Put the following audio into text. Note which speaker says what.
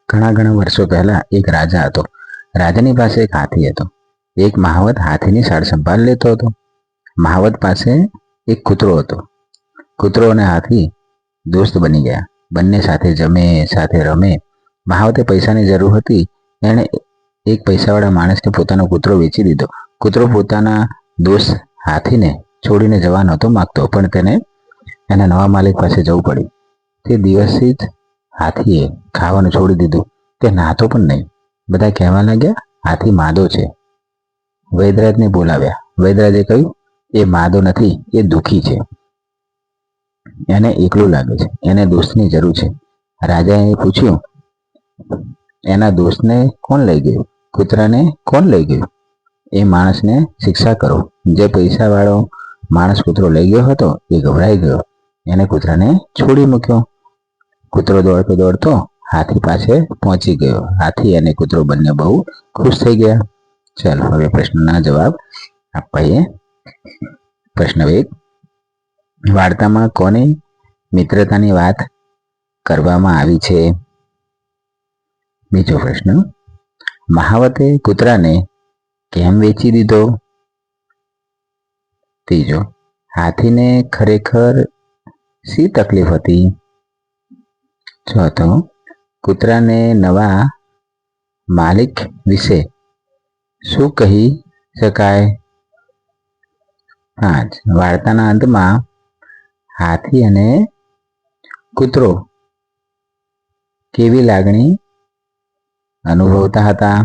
Speaker 1: ઘણા ઘણા વર્ષો પહેલા એક રાજા હતો. રાજાની પાસે એક હાથી હતો. એક મહાવત હાથીની સાર સંભાળ લેતો હતો. મહાવત પાસે એક કૂતરો હતો. કૂતરો અને હાથી દોસ્ત બની ગયા. બંને સાથે જમે, સાથે રમે. મહાવતે પૈસાની જરૂર હતી. એણે એક પૈસાવાળા માણસને પોતાનો કૂતરો વેચી દીધો. કૂતરો પોતાના દોસ્ત હાથીને છોડીને જવા નહોતો માંગતો, પણ તેને એના નવા માલિક પાસે જવું પડ્યું. તે દિવસથી જ હાથીએ ખાવાનું છોડી દીધું. તે નાહતો પણ નહીં. બધા કહેવા લાગ્યા, હાથી માદો છે. વૈદરાજને બોલાવ્યા. વૈદરાજે કહ્યું, એ માદો નથી, એ દુઃખી છે. એને એકલું લાગે છે. એને દોસ્તની જરૂર છે. રાજાએ પૂછ્યું, એના દોસ્તને કોણ લઈ ગયું? કૂતરાને કોણ લઈ ગયું? એ માણસને શિક્ષા કરો. જે પૈસાવાળો માણસ કૂતરો લઈ ગયો હતો એ ગભરાઈ ગયો. એને કૂતરાને છોડી મૂક્યો. કૂતરો દોડતો દોડતો હાથી પાસે પહોંચી ગયો. હાથી અને કૂતરો બંને બહુ ખુશ થઈ ગયા. ચાલો હવે પ્રશ્નના જવાબ આપીએ. પ્રશ્ન 1. વાર્તામાં કોની મિત્રતાની વાત કરવામાં આવી છે? બીજો પ્રશ્ન, મહાવતે કૂતરાને કેમ વેચી દીધો? ત્રીજો, હાથીને ખરેખર શી તકલીફ હતી? ચોથો, કૂતરાને નવા માલિક વિશે શું કહી શકાય? 5. વાર્તાના અંતમાં હાથી અને કૂતરો કેવી લાગણી અનુભવતા હતા?